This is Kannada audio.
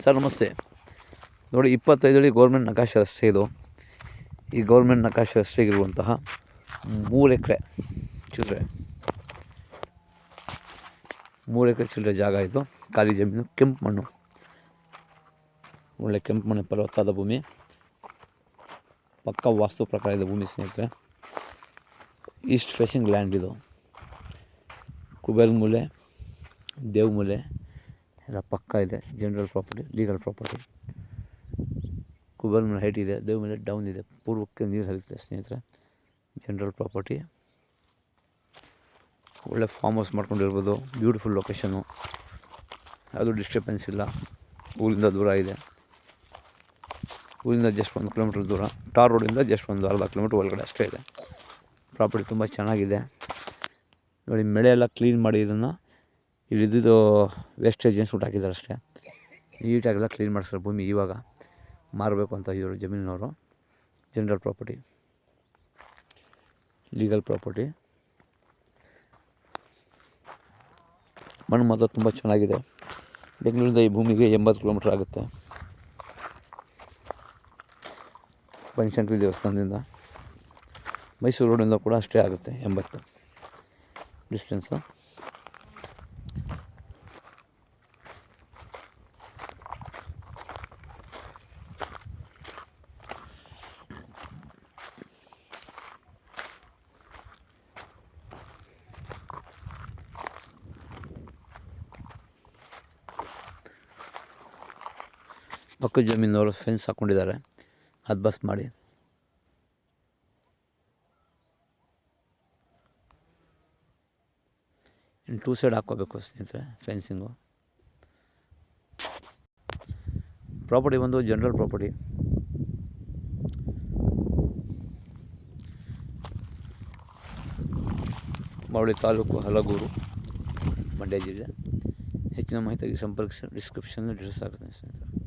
ಸರ್ ನಮಸ್ತೆ. ನೋಡಿ 25 ಅಡಿ ಗೌರ್ಮೆಂಟ್ ನಕಾಶೆ ರಸ್ತೆ ಇದು. ಈ ಗೌರ್ಮೆಂಟ್ ನಕಾಶೆ ರಸ್ತೆಗಿರುವಂತಹ 3 ಎಕರೆ ಚಿಲ್ಲರೆ 3 ಎಕರೆ ಚಿಲ್ಲರೆ ಜಾಗ ಇದು. ಖಾಲಿ ಜಮೀನು, ಕೆಂಪು ಮಣ್ಣು, ಒಳ್ಳೆ ಕೆಂಪು ಮಣ್ಣು, ಫಲವತ್ತಾದ ಭೂಮಿ, ಪಕ್ಕ ವಾಸ್ತು ಪ್ರಕಾರ ಇದೆ ಭೂಮಿ ಸ್ನೇಹಿತರೆ. ಈಸ್ಟ್ ಫೇಸಿಂಗ್ ಲ್ಯಾಂಡ್ ಇದು. ಕುಬೇರ ಮೂಲೆ, ದೇವ್ ಮೂಲೆ ಎಲ್ಲ ಪಕ್ಕ ಇದೆ. General property, legal property. Kubera ಮೂಲೆ ಹೈಟ್ ಇದೆ, ದೇವ್ ಮೂಲೆ ಡೌನ್ ಇದೆ, ಪೂರ್ವಕ್ಕೆ ನೀರು ಹರಿಯುತ್ತೆ ಸ್ನೇಹಿತರೆ. ಜನರಲ್ ಪ್ರಾಪರ್ಟಿ, ಒಳ್ಳೆ ಫಾರ್ಮ್ ಹೌಸ್ ಮಾಡ್ಕೊಂಡಿರ್ಬೋದು. ಬ್ಯೂಟಿಫುಲ್ ಲೊಕೇಶನು, ಯಾವುದೂ ಡಿಸ್ಟರ್ಬೆನ್ಸ್ ಇಲ್ಲ. ಊರಿಂದ ದೂರ ಇದೆ. ಊರಿಂದ ಜಸ್ಟ್ 1 ಕಿಲೋಮೀಟ್ರ್ ದೂರ. ಟಾರ್ ರೋಡಿಂದ ಜಸ್ಟ್ ಒಂದು ಅರ್ಧ ಕಿಲೋಮೀಟ್ರ್ ಒಳಗಡೆ ಅಷ್ಟೇ ಇದೆ. ಪ್ರಾಪರ್ಟಿ ತುಂಬ ಚೆನ್ನಾಗಿದೆ. ನೋಡಿ ಮಳೆ ಎಲ್ಲ ಕ್ಲೀನ್ ಮಾಡಿ ಇದನ್ನು ಇಲ್ಲಿದ್ದು ವೇಸ್ಟೇಜ್ ಏನು ಹಾಕಿದ್ದಾರೆ ಅಷ್ಟೇ. ನೀಟಾಗೆಲ್ಲ ಕ್ಲೀನ್ ಮಾಡಿಸ್ತಾರೆ ಭೂಮಿ. ಇವಾಗ ಮಾರಬೇಕು ಅಂತ ಇವರು ಜಮೀನಿನವರು. General property, legal property. ಮಣ್ಣು ಮಾತ್ರ ತುಂಬ ಚೆನ್ನಾಗಿದೆ. ಬೆಂಗಳೂರಿಂದ ಈ ಭೂಮಿಗೆ 80 ಕಿಲೋಮೀಟ್ರ್ ಆಗುತ್ತೆ. ಬನಶಂಕರಿ ದೇವಸ್ಥಾನದಿಂದ ಮೈಸೂರು ರೋಡಿಂದ ಕೂಡ ಅಷ್ಟೇ ಆಗುತ್ತೆ, 80 ಡಿಸ್ಟೆನ್ಸು. ಪಕ್ಕದ ಜಮೀನವರು ಫೆನ್ಸ್ ಹಾಕ್ಕೊಂಡಿದ್ದಾರೆ, ಅದು ಬಸ್ ಮಾಡಿ. ಇನ್ನು 2 ಸೈಡ್ ಹಾಕ್ಕೋಬೇಕು ಸ್ನೇಹಿತರೆ ಫೆನ್ಸಿಂಗು. ಪ್ರಾಪರ್ಟಿ ಬಂದು ಜನರಲ್ ಪ್ರಾಪರ್ಟಿ. ಮಾವಳಿ ತಾಲೂಕು, ಹಲಗೂರು, ಮಂಡ್ಯ ಜಿಲ್ಲೆ. ಹೆಚ್ಚಿನ ಮಾಹಿತಿಗೆ ಸಂಪರ್ಕಿಸಿ. ಡಿಸ್ಕ್ರಿಪ್ಷನಲ್ಲಿ ಡೀಟೇಲ್ಸ್ ಆಗುತ್ತೆ ಸ್ನೇಹಿತರೆ.